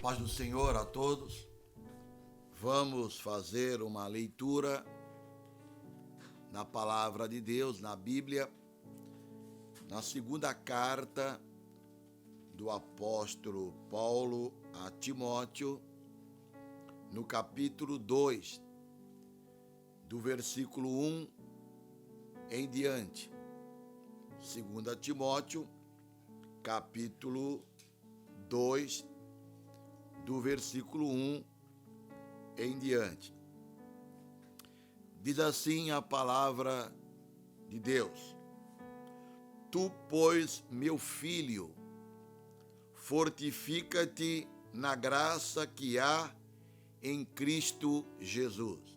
Paz do Senhor a todos. Vamos fazer uma leitura na palavra de Deus, na Bíblia, na segunda carta do apóstolo Paulo a Timóteo, no capítulo 2, do versículo 1 em diante. 2 Timóteo, capítulo 2, do versículo 1 em diante. Diz assim a palavra de Deus: Tu, pois, meu filho, fortifica-te na graça que há em Cristo Jesus.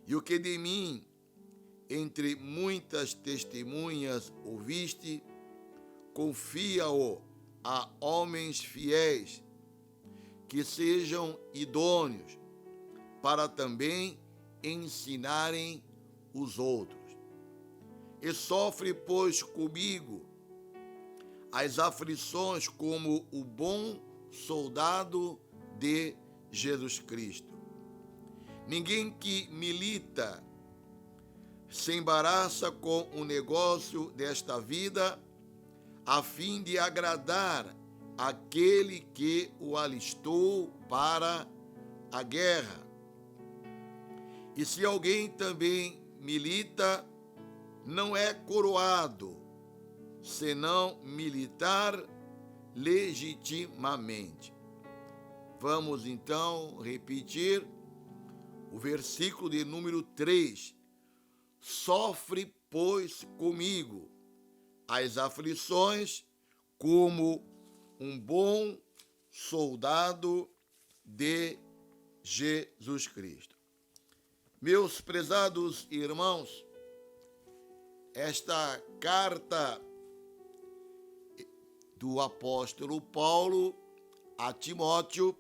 E o que de mim, entre muitas testemunhas, ouviste, confia-o a homens fiéis, que sejam idôneos, para também ensinarem os outros. E sofre, pois, comigo as aflições como o bom soldado de Jesus Cristo. Ninguém que milita se embaraça com o negócio desta vida, a fim de agradar aquele que o alistou para a guerra. E se alguém também milita, não é coroado, senão militar legitimamente. Vamos então repetir o versículo de número 3. Sofre, pois, comigo as aflições como um bom soldado de Jesus Cristo. Meus prezados irmãos, esta carta do apóstolo Paulo a Timóteo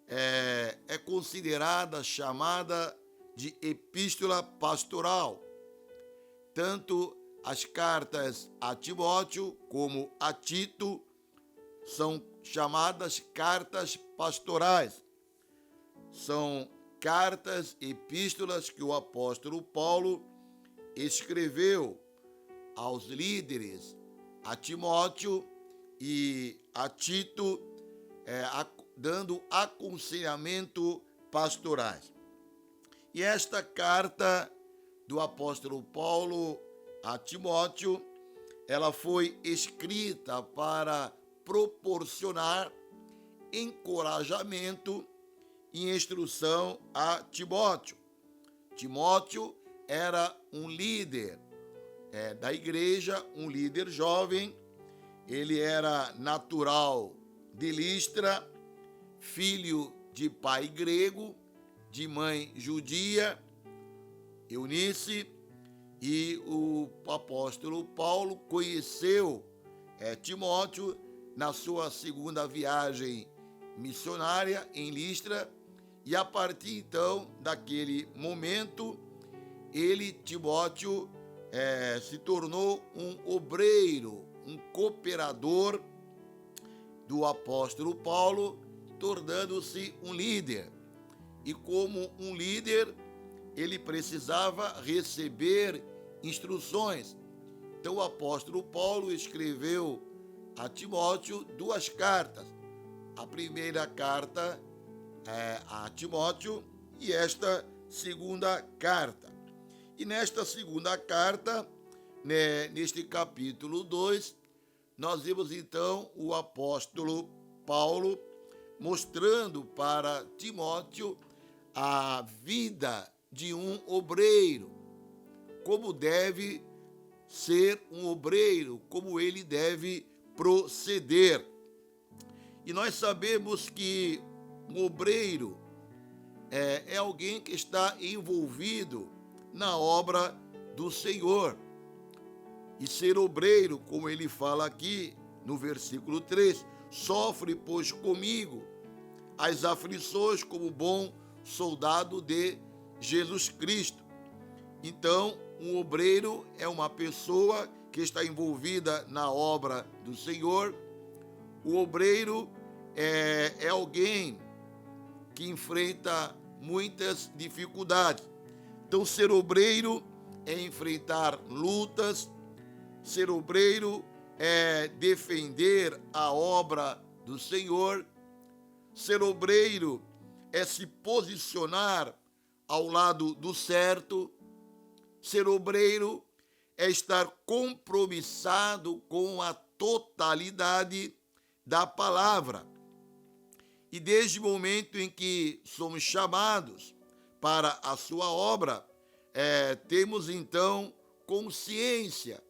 é considerada, chamada de epístola pastoral. Tanto as cartas a Timóteo como a Tito são chamadas cartas pastorais. São cartas, epístolas que o apóstolo Paulo escreveu aos líderes, a Timóteo e a Tito, dando aconselhamento pastorais. E esta carta do apóstolo Paulo a Timóteo, ela foi escrita para proporcionar encorajamento e instrução a Timóteo. Timóteo era um líder da igreja, um líder jovem. Ele era natural de Listra, filho de pai grego, de mãe judia, Eunice, e o apóstolo Paulo conheceu Timóteo na sua segunda viagem missionária em Listra, e a partir então daquele momento, Timóteo, se tornou um obreiro, um cooperador do apóstolo Paulo, tornando-se um líder. E como um líder, ele precisava receber instruções. Então o apóstolo Paulo escreveu a Timóteo duas cartas. A primeira carta a Timóteo e esta segunda carta. E nesta segunda carta, neste capítulo 2, nós vemos então o apóstolo Paulo mostrando para Timóteo a vida de um obreiro, como deve ser um obreiro, como ele deve proceder. E nós sabemos que um obreiro é alguém que está envolvido na obra do Senhor. E ser obreiro, como ele fala aqui no versículo 3, sofre, pois, comigo as aflições como bom soldado de Jesus Cristo. Então, um obreiro é uma pessoa que está envolvida na obra do Senhor. O obreiro é alguém que enfrenta muitas dificuldades. Então, ser obreiro é enfrentar lutas, ser obreiro é defender a obra do Senhor, ser obreiro é se posicionar ao lado do certo, ser obreiro é estar compromissado com a totalidade da palavra. E desde o momento em que somos chamados para a sua obra, temos então consciência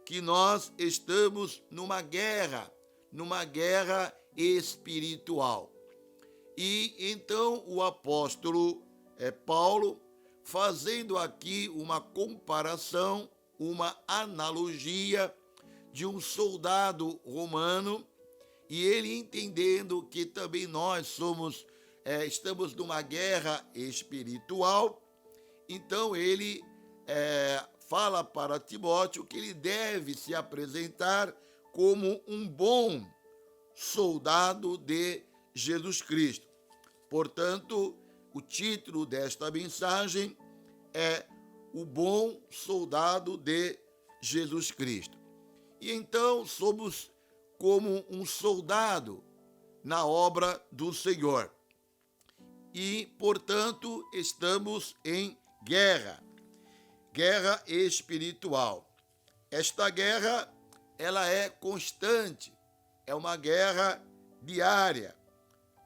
que nós estamos numa guerra espiritual. E então o apóstolo Paulo, fazendo aqui uma comparação, uma analogia de um soldado romano, e ele entendendo que também nós estamos numa guerra espiritual, então ele fala para Timóteo que ele deve se apresentar como um bom soldado de Jesus Cristo. Portanto, o título desta mensagem é O Bom Soldado de Jesus Cristo. E então somos como um soldado na obra do Senhor. E, portanto, estamos em guerra espiritual. Esta guerra, ela é constante, é uma guerra diária,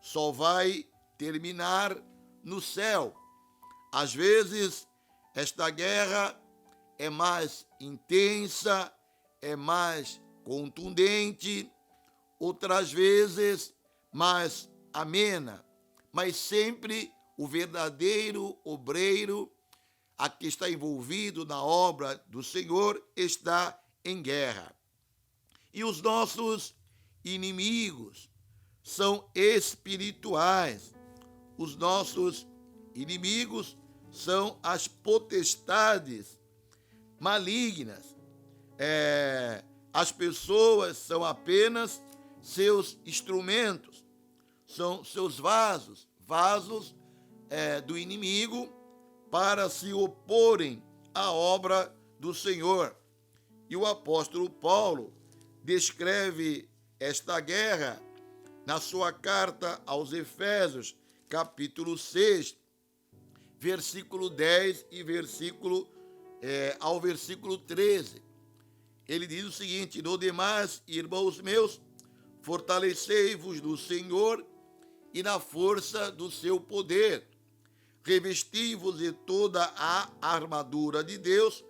só vai terminar no céu. Às vezes, esta guerra é mais intensa, é mais contundente, outras vezes mais amena, mas sempre o verdadeiro obreiro, a que está envolvido na obra do Senhor, está em guerra. E os nossos inimigos são espirituais. Os nossos inimigos são as potestades malignas. As pessoas são apenas seus instrumentos, são seus vasos do inimigo para se oporem à obra do Senhor. E o apóstolo Paulo descreve esta guerra na sua carta aos Efésios, capítulo 6, versículo 10 e ao versículo 13. Ele diz o seguinte: no demais, irmãos meus, fortalecei-vos no Senhor e na força do seu poder. Revesti-vos de toda a armadura de Deus,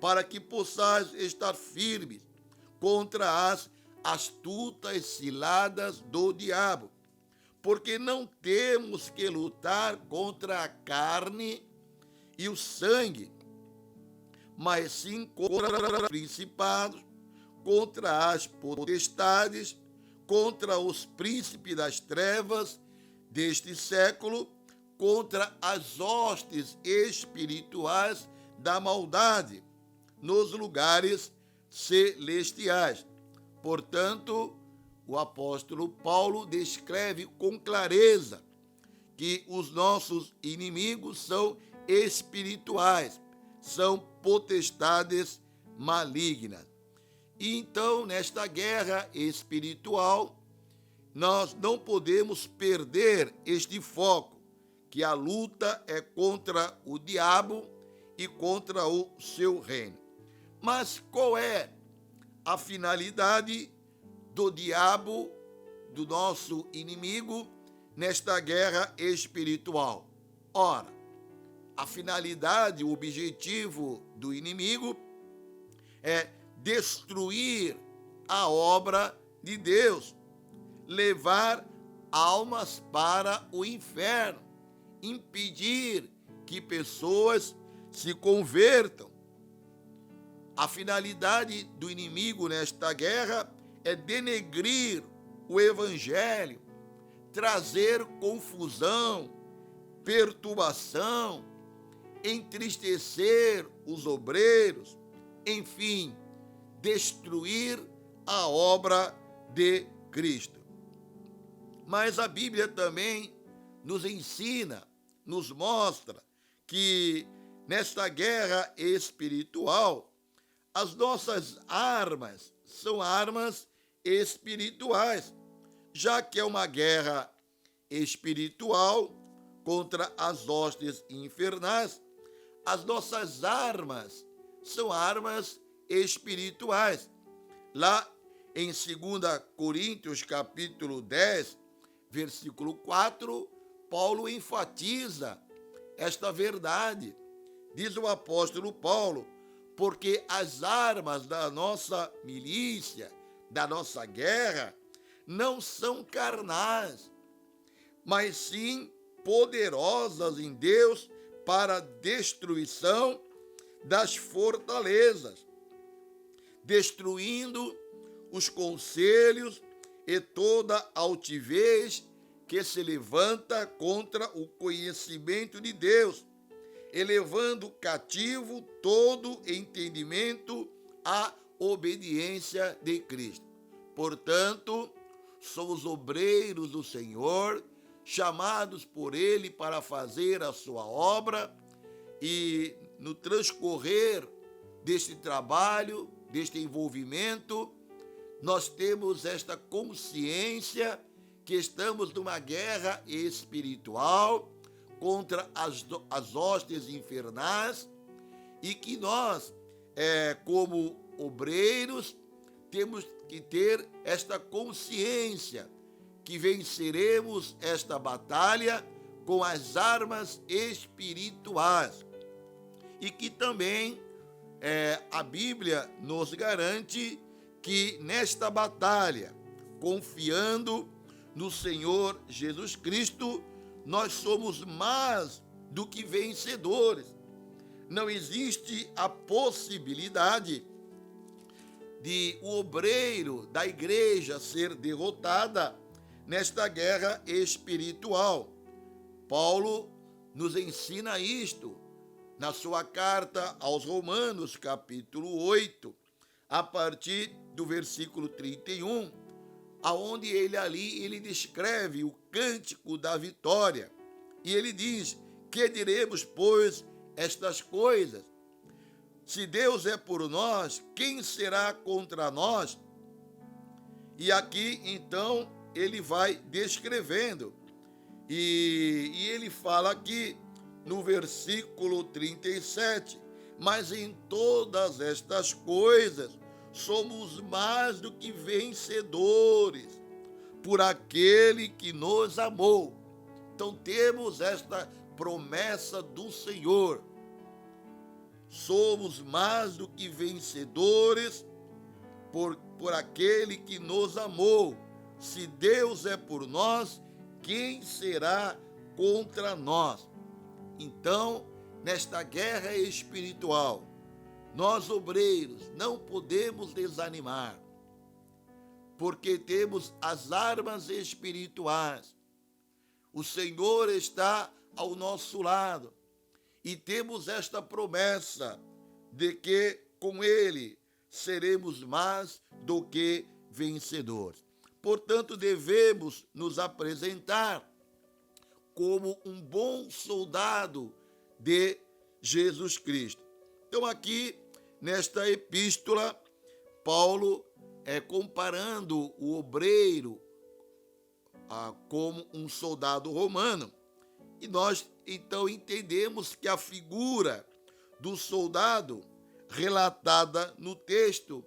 para que possais estar firmes contra as astutas ciladas do diabo. Porque não temos que lutar contra a carne e o sangue, mas sim contra os principados, contra as potestades, contra os príncipes das trevas deste século, contra as hostes espirituais da maldade nos lugares celestiais. Portanto, o apóstolo Paulo descreve com clareza que os nossos inimigos são espirituais, são potestades malignas. E então, nesta guerra espiritual, nós não podemos perder este foco, que a luta é contra o diabo e contra o seu reino. Mas qual é a finalidade do diabo, do nosso inimigo, nesta guerra espiritual? Ora, a finalidade, o objetivo do inimigo é destruir a obra de Deus, levar almas para o inferno, impedir que pessoas se convertam. A finalidade do inimigo nesta guerra é denegrir o evangelho, trazer confusão, perturbação, entristecer os obreiros, enfim, destruir a obra de Cristo. Mas a Bíblia também nos ensina, nos mostra que nesta guerra espiritual, as nossas armas são armas espirituais, já que é uma guerra espiritual contra as hostes infernais. As nossas armas são armas espirituais. Lá em 2 Coríntios, capítulo 10, versículo 4, Paulo enfatiza esta verdade. Diz o apóstolo Paulo: porque as armas da nossa milícia, da nossa guerra, não são carnais, mas sim poderosas em Deus para a destruição das fortalezas, destruindo os conselhos e toda altivez que se levanta contra o conhecimento de Deus, elevando cativo todo entendimento à obediência de Cristo. Portanto, somos obreiros do Senhor, chamados por Ele para fazer a sua obra, e no transcorrer deste trabalho, deste envolvimento, nós temos esta consciência que estamos numa guerra espiritual contra as hostes infernais, e que nós, como obreiros, temos que ter esta consciência que venceremos esta batalha com as armas espirituais, e que também a Bíblia nos garante que nesta batalha, confiando no Senhor Jesus Cristo, nós somos mais do que vencedores. Não existe a possibilidade de o obreiro da igreja ser derrotada nesta guerra espiritual. Paulo nos ensina isto na sua carta aos Romanos, capítulo 8, a partir do versículo 31, aonde ele descreve o cântico da vitória. E ele diz: que diremos, pois, estas coisas? Se Deus é por nós, quem será contra nós? E aqui, então, ele vai descrevendo. E ele fala aqui no versículo 37, mas em todas estas coisas somos mais do que vencedores por aquele que nos amou. Então temos esta promessa do Senhor. Somos mais do que vencedores por aquele que nos amou. Se Deus é por nós, quem será contra nós? Então, nesta guerra espiritual, nós, obreiros, não podemos desanimar, porque temos as armas espirituais. O Senhor está ao nosso lado e temos esta promessa de que com Ele seremos mais do que vencedores. Portanto, devemos nos apresentar como um bom soldado de Jesus Cristo. Então, aqui, nesta epístola, Paulo comparando o obreiro como um soldado romano. E nós, então, entendemos que a figura do soldado relatada no texto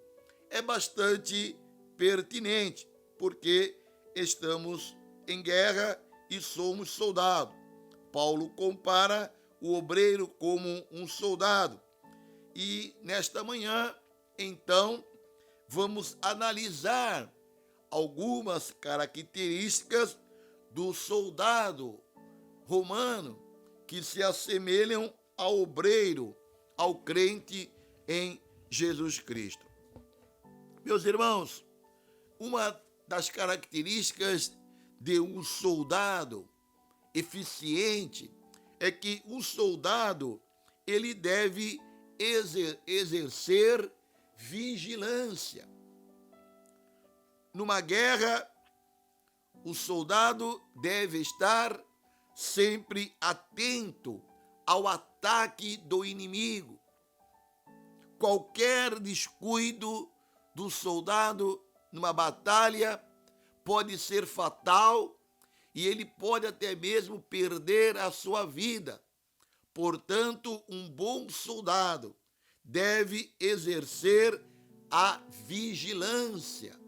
é bastante pertinente, porque estamos em guerra e somos soldados. Paulo compara o obreiro como um soldado. E nesta manhã, então, vamos analisar algumas características do soldado romano que se assemelham ao obreiro, ao crente em Jesus Cristo. Meus irmãos, uma das características de um soldado eficiente é que o soldado ele deve exercer vigilância. Numa guerra, o soldado deve estar sempre atento ao ataque do inimigo. Qualquer descuido do soldado numa batalha pode ser fatal e ele pode até mesmo perder a sua vida. Portanto, um bom soldado deve exercer a vigilância.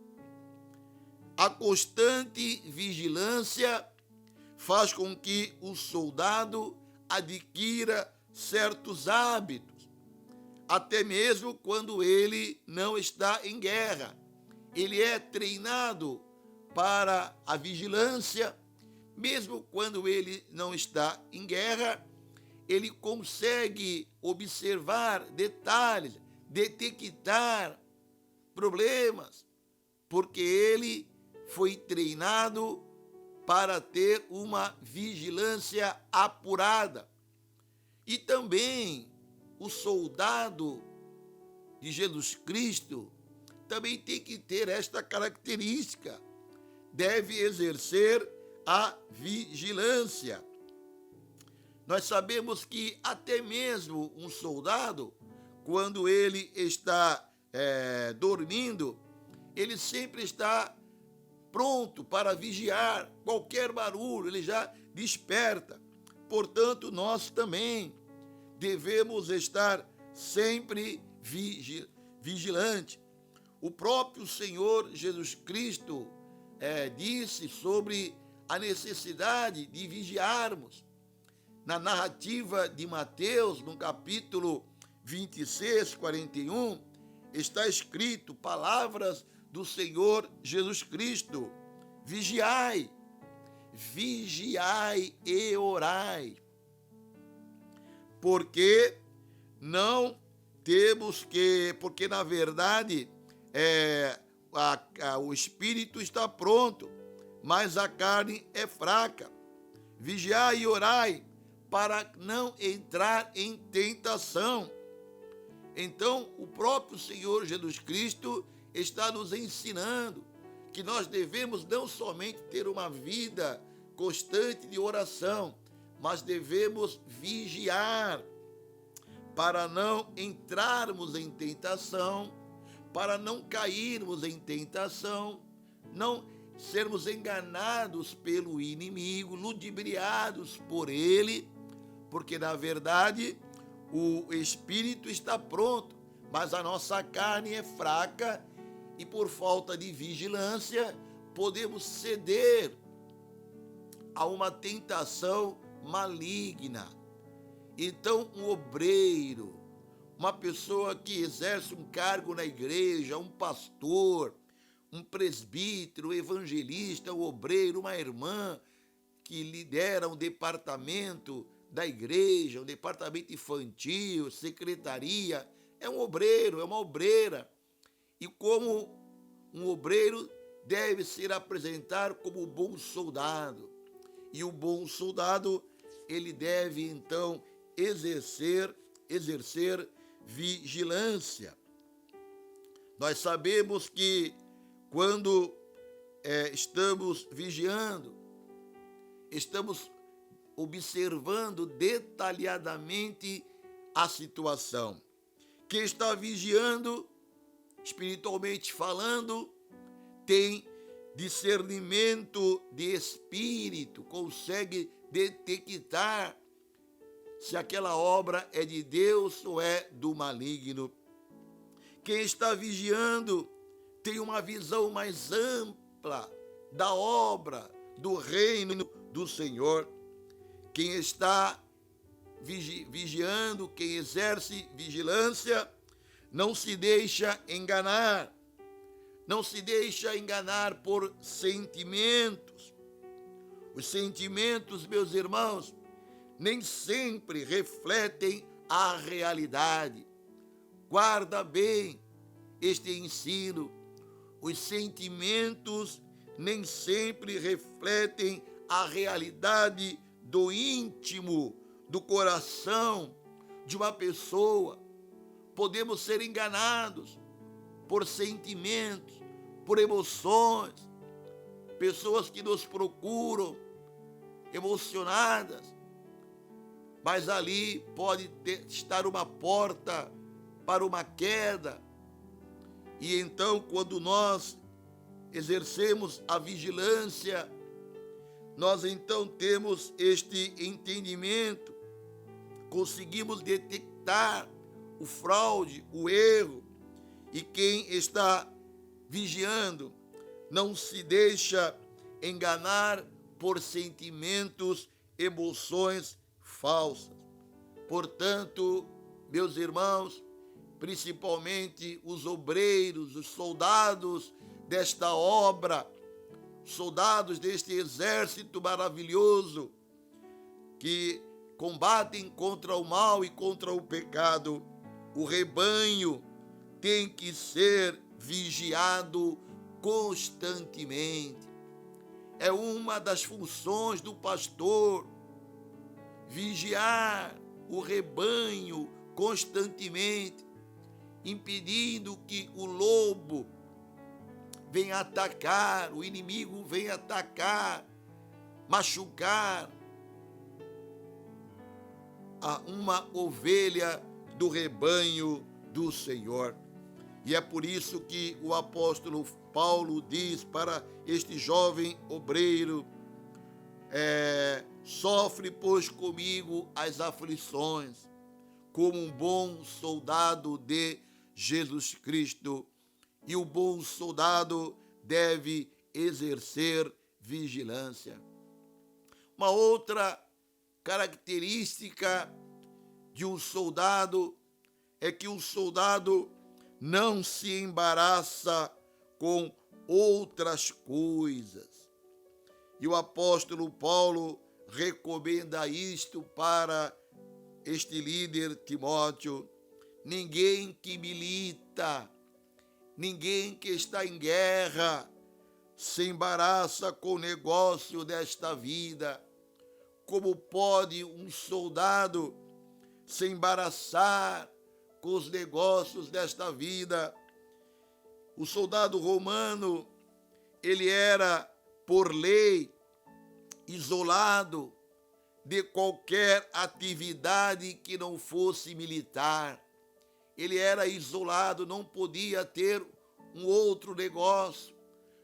A constante vigilância faz com que o soldado adquira certos hábitos, até mesmo quando ele não está em guerra. Ele é treinado para a vigilância, mesmo quando ele não está em guerra, ele consegue observar detalhes, detectar problemas, porque ele foi treinado para ter uma vigilância apurada. E também o soldado de Jesus Cristo também tem que ter esta característica, deve exercer a vigilância. Nós sabemos que até mesmo um soldado, quando ele está dormindo, ele sempre está pronto para vigiar qualquer barulho, ele já desperta. Portanto, nós também devemos estar sempre vigilantes. O próprio Senhor Jesus Cristo disse sobre a necessidade de vigiarmos. Na narrativa de Mateus, no capítulo 26, 41, está escrito palavras do Senhor Jesus Cristo: vigiai, vigiai e orai, porque não temos que, porque na verdade o espírito está pronto, mas a carne é fraca. Vigiai e orai para não entrar em tentação. Então, o próprio Senhor Jesus Cristo está nos ensinando que nós devemos não somente ter uma vida constante de oração, mas devemos vigiar para não entrarmos em tentação, para não cairmos em tentação, não sermos enganados pelo inimigo, ludibriados por ele, porque na verdade o espírito está pronto, mas a nossa carne é fraca e por falta de vigilância podemos ceder a uma tentação maligna. Então, um obreiro, uma pessoa que exerce um cargo na igreja, um pastor, um presbítero, um evangelista, um obreiro, uma irmã que lidera um departamento da igreja, um departamento infantil, secretaria, é um obreiro, é uma obreira. E como um obreiro deve ser apresentado como um bom soldado. E o bom soldado, ele deve então exercer vigilância. Nós sabemos que quando estamos vigiando, estamos observando detalhadamente a situação. Quem está vigiando, espiritualmente falando, tem discernimento de espírito, consegue detectar se aquela obra é de Deus ou é do maligno. Quem está vigiando tem uma visão mais ampla da obra, do reino do Senhor. Quem está vigiando, quem exerce vigilância, não se deixa enganar. Não se deixa enganar por sentimentos. Os sentimentos, meus irmãos, nem sempre refletem a realidade. Guarda bem este ensino. Os sentimentos nem sempre refletem a realidade do íntimo, do coração de uma pessoa. Podemos ser enganados por sentimentos, por emoções, pessoas que nos procuram emocionadas, mas ali pode estar uma porta para uma queda. E então, quando nós exercemos a vigilância, nós então temos este entendimento, conseguimos detectar o fraude, o erro, e quem está vigiando não se deixa enganar por sentimentos, emoções falsas. Portanto, meus irmãos, principalmente os obreiros, os soldados desta obra, soldados deste exército maravilhoso que combatem contra o mal e contra o pecado, o rebanho tem que ser vigiado constantemente. É uma das funções do pastor, vigiar o rebanho constantemente, impedindo que o lobo venha atacar, o inimigo venha atacar, machucar a uma ovelha do rebanho do Senhor. E é por isso que o apóstolo Paulo diz para este jovem obreiro: sofre, pois, comigo as aflições, como um bom soldado de Jesus Cristo. E o bom soldado deve exercer vigilância. Uma outra característica de um soldado é que o soldado não se embaraça com outras coisas. E o apóstolo Paulo recomenda isto para este líder Timóteo: ninguém que milita, ninguém que está em guerra se embaraça com o negócio desta vida. Como pode um soldado se embaraçar com os negócios desta vida? O soldado romano, ele era, por lei, isolado de qualquer atividade que não fosse militar. Ele era isolado, não podia ter um outro negócio,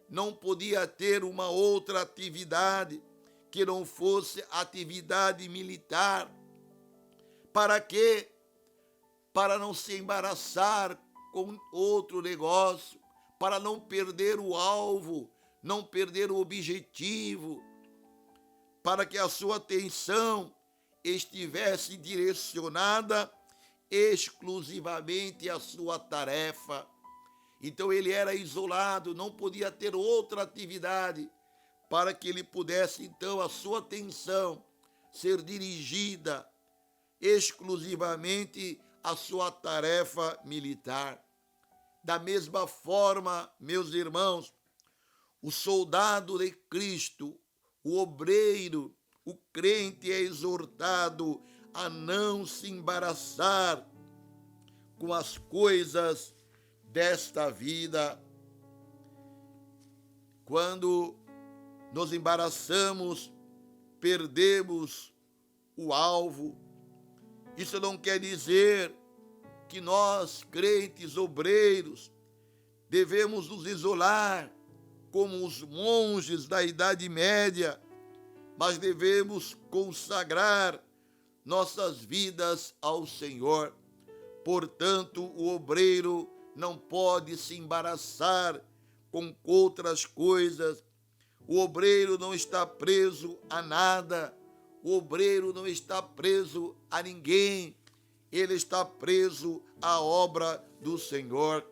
não podia ter uma outra atividade que não fosse atividade militar. Para quê? Para não se embaraçar com outro negócio, para não perder o alvo, não perder o objetivo, para que a sua atenção estivesse direcionada exclusivamente à sua tarefa. Então ele era isolado, não podia ter outra atividade, para que ele pudesse então a sua atenção ser dirigida exclusivamente à sua tarefa militar. Da mesma forma, meus irmãos, o soldado de Cristo, o obreiro, o crente é exortado a não se embaraçar com as coisas desta vida. Quando nos embaraçamos, perdemos o alvo. Isso não quer dizer que nós, crentes, obreiros, devemos nos isolar como os monges da Idade Média, mas devemos consagrar nossas vidas ao Senhor. Portanto, o obreiro não pode se embaraçar com outras coisas. O obreiro não está preso a nada. O obreiro não está preso a ninguém. Ele está preso à obra do Senhor.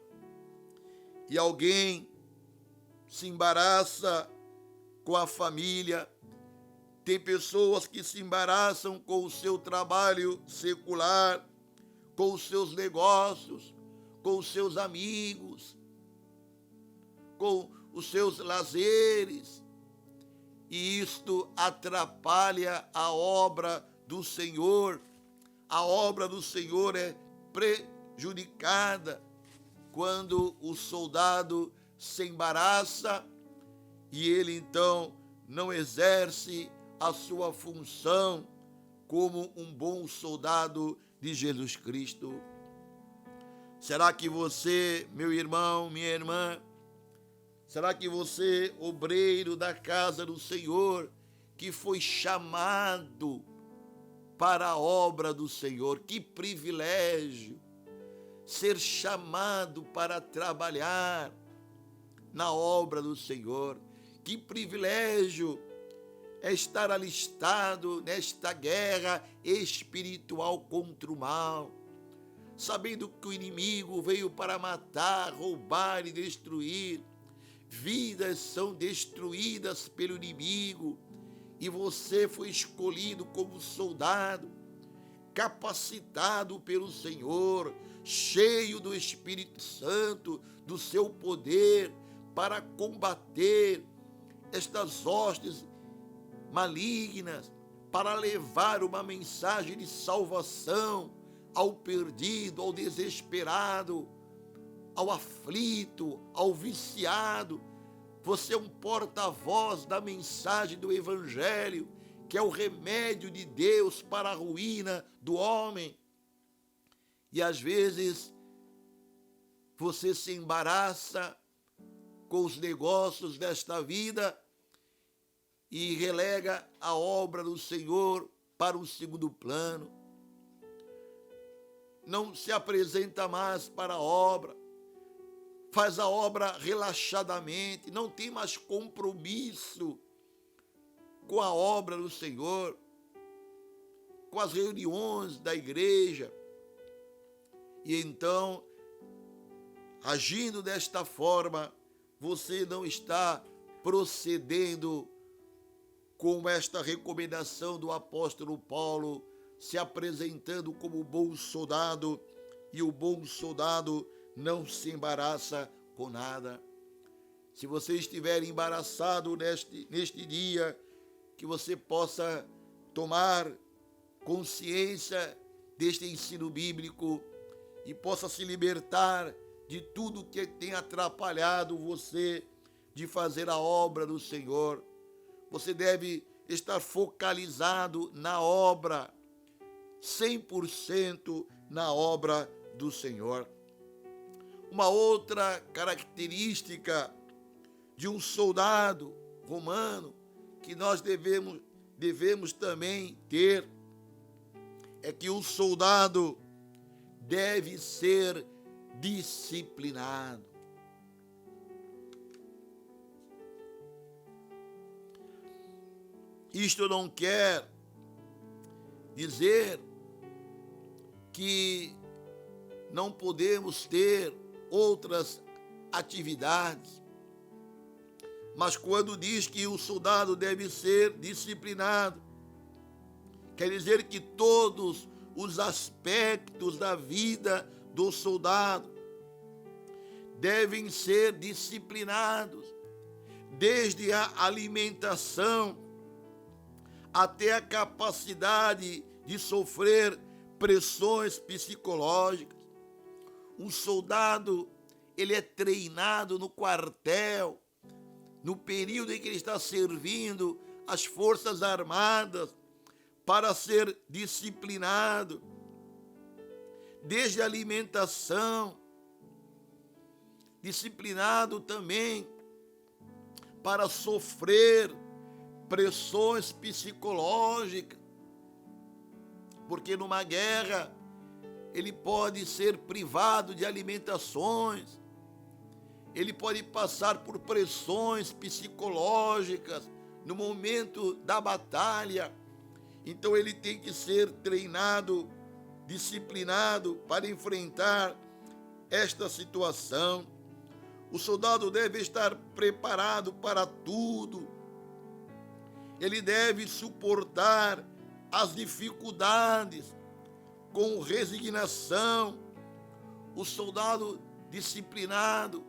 E alguém se embaraça com a família. Tem pessoas que se embaraçam com o seu trabalho secular, com os seus negócios, com os seus amigos, com os seus lazeres. E isto atrapalha a obra do Senhor. A obra do Senhor é prejudicada quando o soldado se embaraça e ele então não exerce a sua função como um bom soldado de Jesus Cristo. Será que você, meu irmão, minha irmã, será que você, obreiro da casa do Senhor, que foi chamado para a obra do Senhor, que privilégio ser chamado para trabalhar na obra do Senhor, que privilégio é estar alistado nesta guerra espiritual contra o mal, sabendo que o inimigo veio para matar, roubar e destruir. Vidas são destruídas pelo inimigo e você foi escolhido como soldado, capacitado pelo Senhor, cheio do Espírito Santo, do seu poder, para combater estas hostes malignas, para levar uma mensagem de salvação ao perdido, ao desesperado, ao aflito, ao viciado. Você é um porta-voz da mensagem do Evangelho, que é o remédio de Deus para a ruína do homem. E às vezes você se embaraça com os negócios desta vida e relega a obra do Senhor para o segundo plano. Não se apresenta mais para a obra, faz a obra relaxadamente, não tem mais compromisso com a obra do Senhor, com as reuniões da igreja. E então, agindo desta forma, você não está procedendo com esta recomendação do apóstolo Paulo, se apresentando como bom soldado, e o bom soldado não se embaraça com nada. Se você estiver embaraçado neste dia, que você possa tomar consciência deste ensino bíblico e possa se libertar de tudo que tem atrapalhado você de fazer a obra do Senhor. Você deve estar focalizado na obra, 100% na obra do Senhor. Uma outra característica de um soldado romano que nós devemos também ter é que o soldado deve ser disciplinado. Isto não quer dizer que não podemos ter outras atividades, mas quando diz que o soldado deve ser disciplinado, quer dizer que todos os aspectos da vida do soldado devem ser disciplinados, desde a alimentação até a capacidade de sofrer pressões psicológicas. Um soldado, ele é treinado no quartel, no período em que ele está servindo as Forças Armadas, para ser disciplinado, desde a alimentação, disciplinado também para sofrer pressões psicológicas, porque numa guerra ele pode ser privado de alimentações, ele pode passar por pressões psicológicas no momento da batalha. Então ele tem que ser treinado, disciplinado para enfrentar esta situação. O soldado deve estar preparado para tudo. Ele deve suportar as dificuldades com resignação. O soldado disciplinado,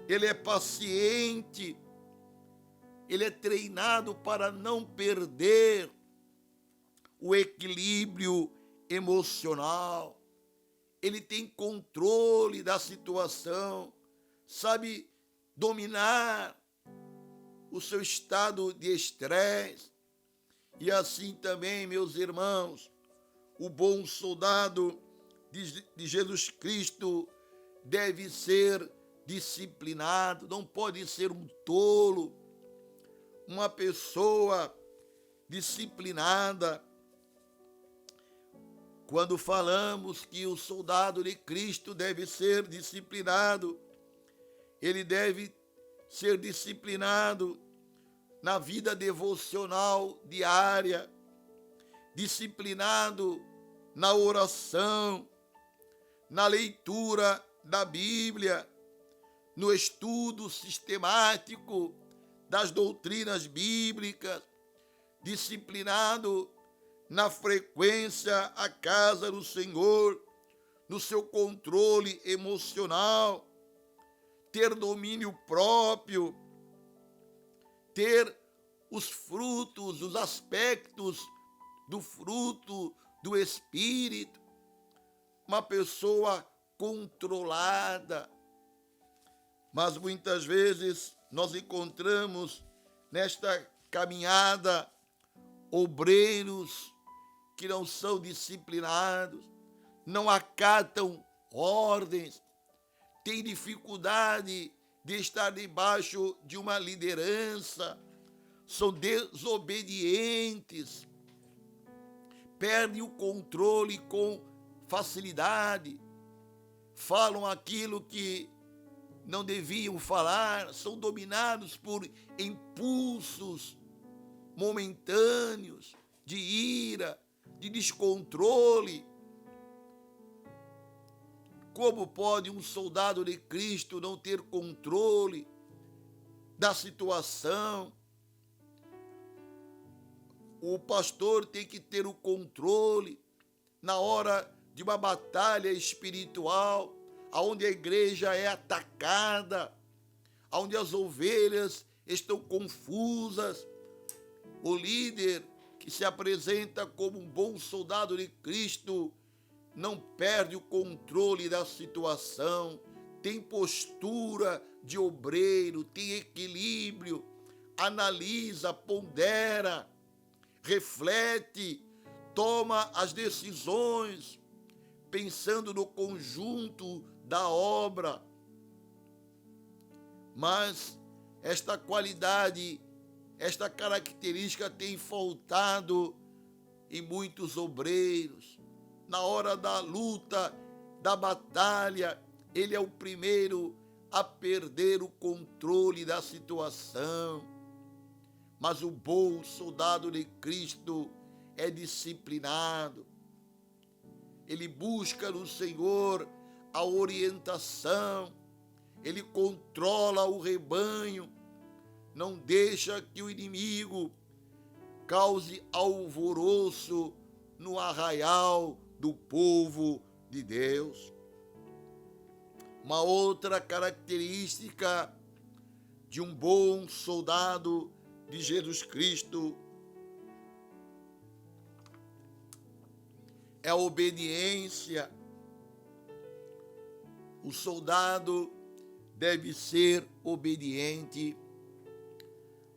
ele é paciente, ele é treinado para não perder o equilíbrio emocional. Ele tem controle da situação, sabe dominar o seu estado de estresse. E assim também, meus irmãos, o bom soldado de Jesus Cristo deve ser disciplinado, não pode ser um tolo. Uma pessoa disciplinada, quando falamos que o soldado de Cristo deve ser disciplinado, ele deve ser disciplinado na vida devocional diária, disciplinado na oração, na leitura da Bíblia, no estudo sistemático das doutrinas bíblicas, disciplinado na frequência à casa do Senhor, no seu controle emocional, ter domínio próprio, ter os frutos, os aspectos do fruto do Espírito, uma pessoa controlada. Mas muitas vezes nós encontramos nesta caminhada obreiros que não são disciplinados, não acatam ordens, têm dificuldade de estar debaixo de uma liderança, são desobedientes, perdem o controle com facilidade, falam aquilo que não deviam falar, são dominados por impulsos momentâneos de ira, de descontrole. Como pode um soldado de Cristo não ter controle da situação? O pastor tem que ter o controle na hora de uma batalha espiritual, onde a igreja é atacada, onde as ovelhas estão confusas. O líder que se apresenta como um bom soldado de Cristo não perde o controle da situação, tem postura de obreiro, tem equilíbrio, analisa, pondera, reflete, toma as decisões, pensando no conjunto da obra. Mas esta qualidade, esta característica tem faltado em muitos obreiros. Na hora da luta, da batalha, ele é o primeiro a perder o controle da situação. Mas o bom soldado de Cristo é disciplinado. Ele busca no Senhor a orientação, ele controla o rebanho, não deixa que o inimigo cause alvoroço no arraial do povo de Deus. Uma outra característica de um bom soldado de Jesus Cristo é a obediência. O soldado deve ser obediente.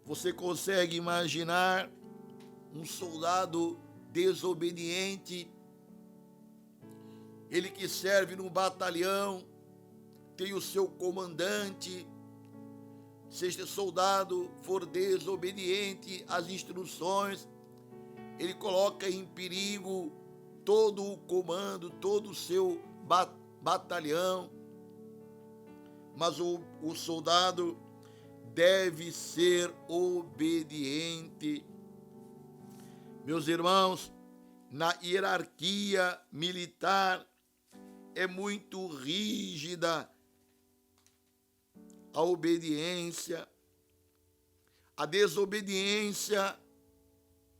Você consegue imaginar um soldado desobediente? Ele que serve no batalhão, tem o seu comandante. Se este soldado for desobediente às instruções, ele coloca em perigo todo o comando, todo o seu batalhão. Mas o soldado deve ser obediente. Meus irmãos, na hierarquia militar é muito rígida a obediência. A desobediência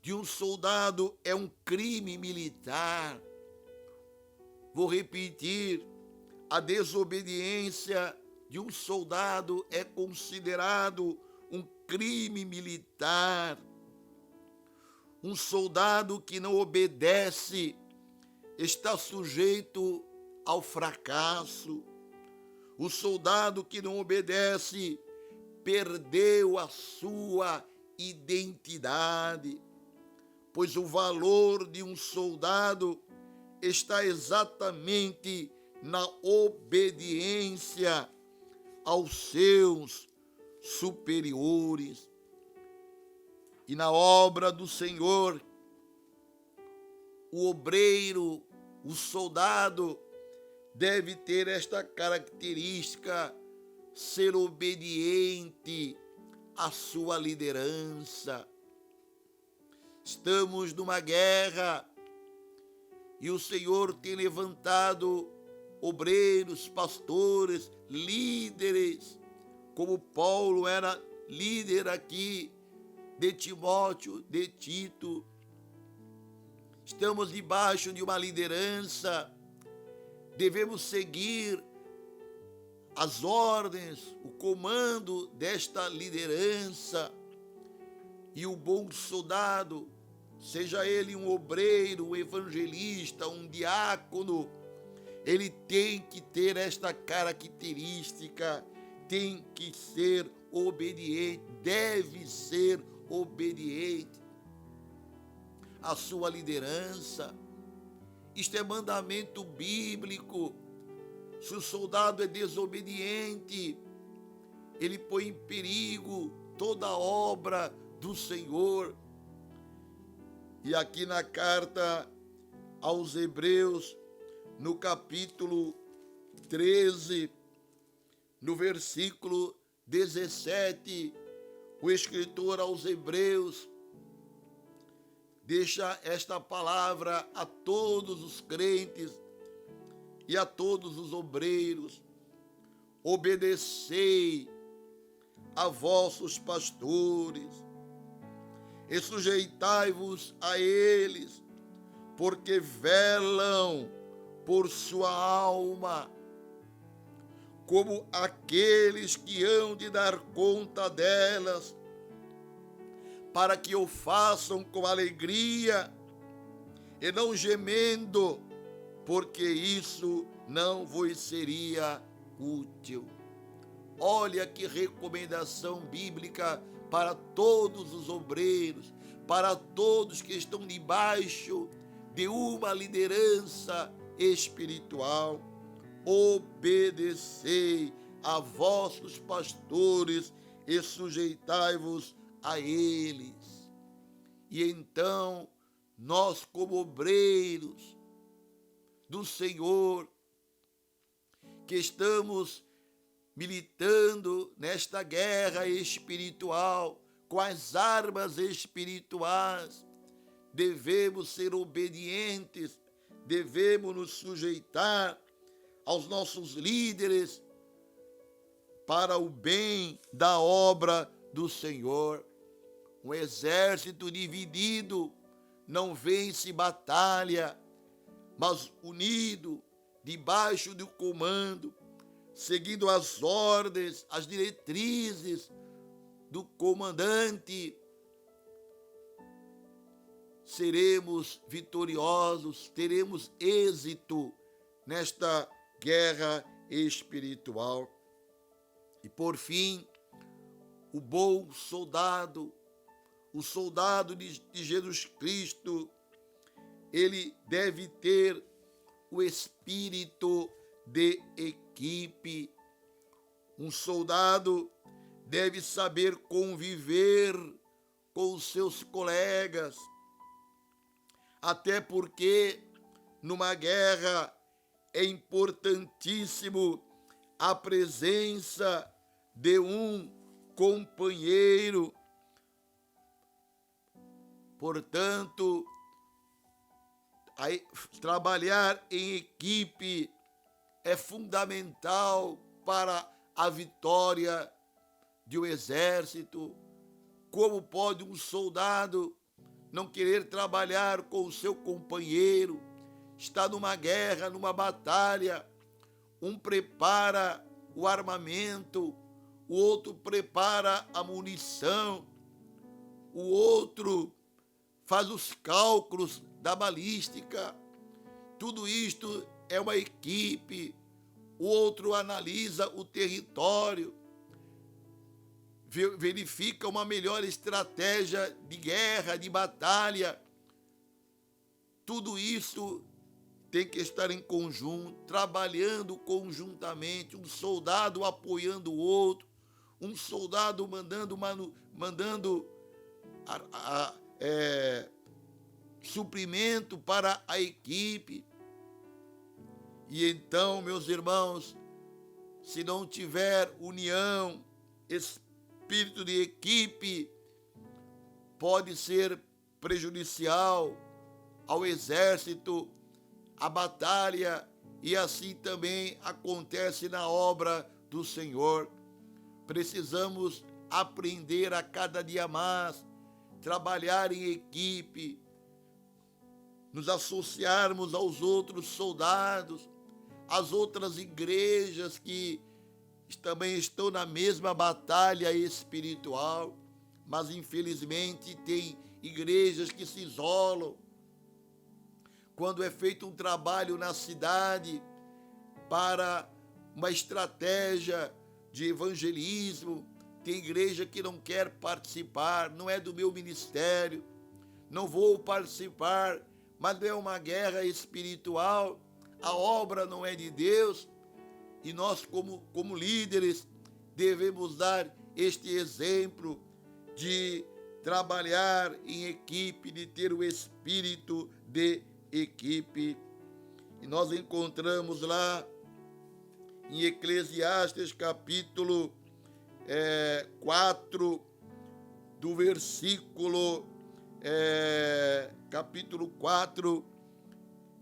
de um soldado é um crime militar. Vou repetir, a desobediência de um soldado é considerado um crime militar. Um soldado que não obedece está sujeito ao fracasso. O soldado que não obedece perdeu a sua identidade, pois o valor de um soldado está exatamente na obediência aos seus superiores. E na obra do Senhor, o obreiro, o soldado, deve ter esta característica: ser obediente à sua liderança. Estamos numa guerra e o Senhor tem levantado obreiros, pastores, líderes, como Paulo era líder aqui, de Timóteo, de Tito. Estamos debaixo de uma liderança, devemos seguir as ordens, o comando desta liderança. E o bom soldado, seja ele um obreiro, um evangelista, um diácono, ele tem que ter esta característica, tem que ser obediente, deve ser obediente à sua liderança. Isto é mandamento bíblico. Se o soldado é desobediente, ele põe em perigo toda a obra do Senhor. E aqui na carta aos Hebreus, no capítulo 13, no versículo 17, o escritor aos Hebreus deixa esta palavra a todos os crentes e a todos os obreiros: obedecei a vossos pastores e sujeitai-vos a eles, porque velam por sua alma, como aqueles que hão de dar conta delas, para que o façam com alegria e não gemendo, porque isso não vos seria útil. Olha que recomendação bíblica para todos os obreiros, para todos que estão debaixo de uma liderança espiritual. Obedecei a vossos pastores e sujeitai-vos a eles. E então, nós como obreiros do Senhor, que estamos militando nesta guerra espiritual, com as armas espirituais, devemos ser obedientes, devemos nos sujeitar aos nossos líderes para o bem da obra do Senhor. Um exército dividido não vence batalha, mas unido, debaixo do comando, seguindo as ordens, as diretrizes do comandante, seremos vitoriosos, teremos êxito nesta guerra espiritual. E por fim, o bom soldado, o soldado de Jesus Cristo, ele deve ter o espírito de equipe. Um soldado deve saber conviver com os seus colegas, até porque numa guerra é importantíssimo a presença de um companheiro. Portanto, trabalhar em equipe é fundamental para a vitória de um exército. Como pode um soldado não querer trabalhar com o seu companheiro? Está numa guerra, numa batalha, um prepara o armamento, o outro prepara a munição, o outro faz os cálculos da balística. Tudo isto é uma equipe. O outro analisa o território. verifica uma melhor estratégia de guerra, de batalha. Tudo isso tem que estar em conjunto, trabalhando conjuntamente, um soldado apoiando o outro, um soldado mandando suprimento para a equipe. E então, meus irmãos, se não tiver união, espírito de equipe, pode ser prejudicial ao exército, à batalha, e assim também acontece na obra do Senhor. Precisamos aprender a cada dia mais, trabalhar em equipe, nos associarmos aos outros soldados, às outras igrejas que também estão na mesma batalha espiritual, mas infelizmente tem igrejas que se isolam. Quando é feito um trabalho na cidade para uma estratégia de evangelismo, tem igreja que não quer participar, não é do meu ministério, não vou participar, mas não é uma guerra espiritual, a obra não é de Deus, e nós como líderes devemos dar este exemplo de trabalhar em equipe, de ter o espírito de equipe. E nós encontramos lá em Eclesiastes capítulo 4, do versículo capítulo 4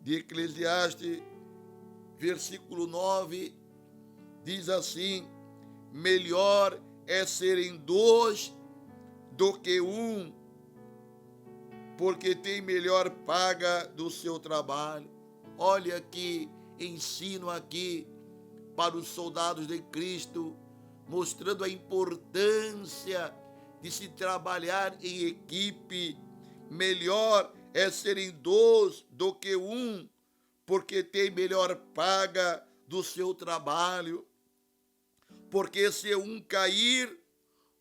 de Eclesiastes, versículo 9, diz assim: melhor é serem dois do que um, porque tem melhor paga do seu trabalho. Olha que ensino aqui para os soldados de Cristo, mostrando a importância de se trabalhar em equipe. Melhor é serem dois do que um, porque tem melhor paga do seu trabalho. Porque se um cair,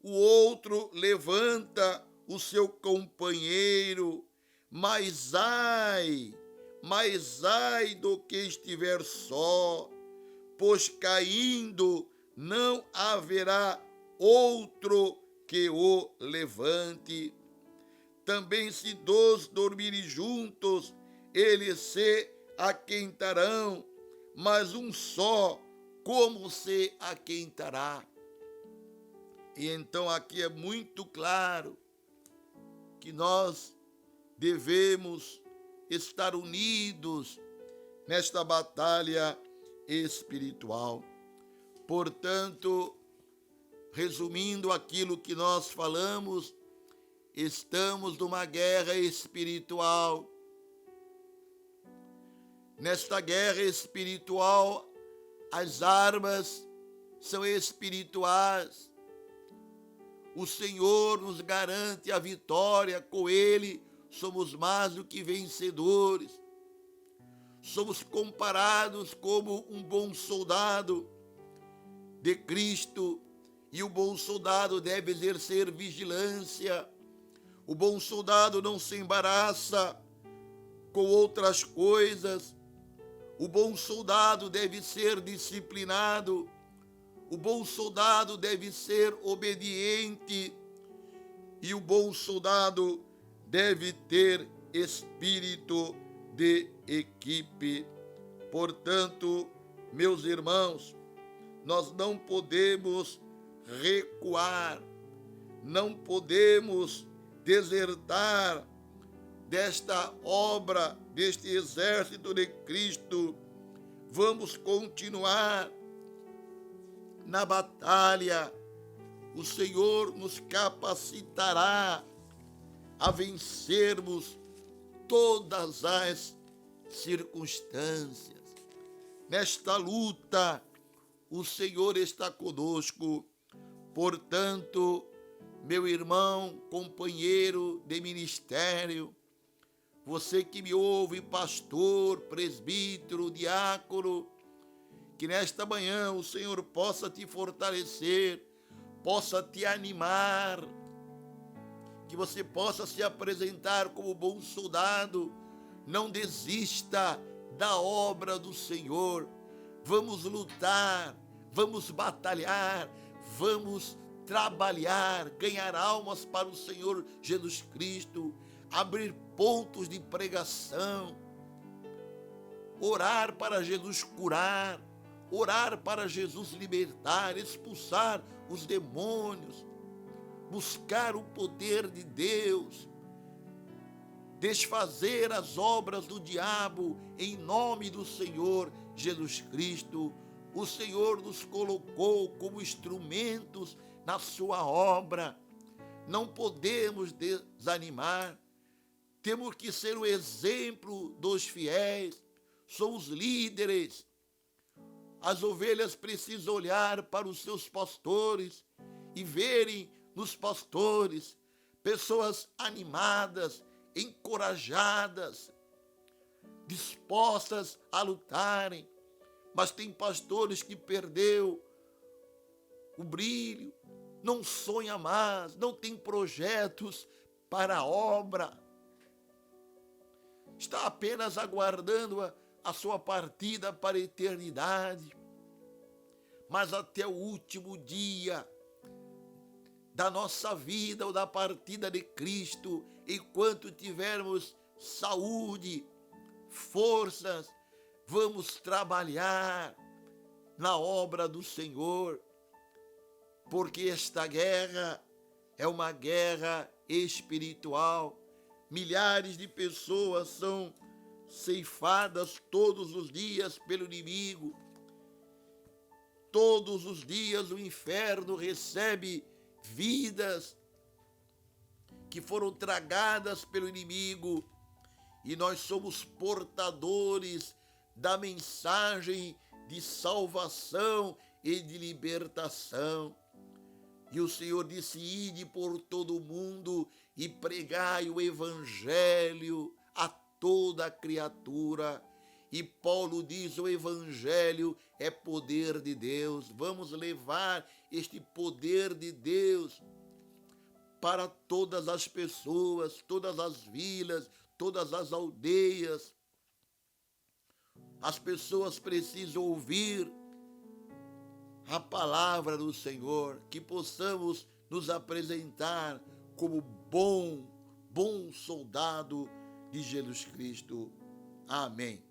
o outro levanta o seu companheiro, mas ai do que estiver só, pois caindo não haverá outro que o levante. Também se dois dormirem juntos, eles se aquentarão, mas um só, como se aquentará? E então aqui é muito claro que nós devemos estar unidos nesta batalha espiritual. Portanto, resumindo aquilo que nós falamos, estamos numa guerra espiritual. Nesta guerra espiritual, as armas são espirituais. O Senhor nos garante a vitória, com Ele somos mais do que vencedores. Somos comparados como um bom soldado de Cristo, e o bom soldado deve exercer vigilância. O bom soldado não se embaraça com outras coisas. O bom soldado deve ser disciplinado. O bom soldado deve ser obediente. E o bom soldado deve ter espírito de equipe. Portanto, meus irmãos, nós não podemos recuar, não podemos desertar desta obra, deste exército de Cristo. Vamos continuar na batalha. O Senhor nos capacitará a vencermos todas as circunstâncias. Nesta luta, o Senhor está conosco. Portanto, meu irmão, companheiro de ministério, você que me ouve, pastor, presbítero, diácono, que nesta manhã o Senhor possa te fortalecer, possa te animar, que você possa se apresentar como bom soldado. Não desista da obra do Senhor. Vamos lutar, vamos batalhar, vamos trabalhar, ganhar almas para o Senhor Jesus Cristo, abrir pontos de pregação, orar para Jesus curar, orar para Jesus libertar, expulsar os demônios, buscar o poder de Deus, desfazer as obras do diabo em nome do Senhor Jesus Cristo. O Senhor nos colocou como instrumentos na sua obra. Não podemos desanimar. Temos que ser o exemplo dos fiéis. Somos líderes. As ovelhas precisam olhar para os seus pastores e verem nos pastores pessoas animadas, encorajadas, dispostas a lutarem. Mas tem pastores que perdeu o brilho, não sonha mais, não tem projetos para a obra. Está apenas aguardando a sua partida para a eternidade. Mas até o último dia da nossa vida ou da partida de Cristo, enquanto tivermos saúde, forças, vamos trabalhar na obra do Senhor, porque esta guerra é uma guerra espiritual. Milhares de pessoas são ceifadas todos os dias pelo inimigo. Todos os dias o inferno recebe vidas que foram tragadas pelo inimigo, e nós somos portadores da mensagem de salvação e de libertação. E o Senhor disse: ide por todo o mundo e pregai o evangelho a toda criatura. E Paulo diz: o evangelho é poder de Deus. Vamos levar este poder de Deus para todas as pessoas, todas as vilas, todas as aldeias. As pessoas precisam ouvir a palavra do Senhor, que possamos nos apresentar como bom soldado de Jesus Cristo. Amém.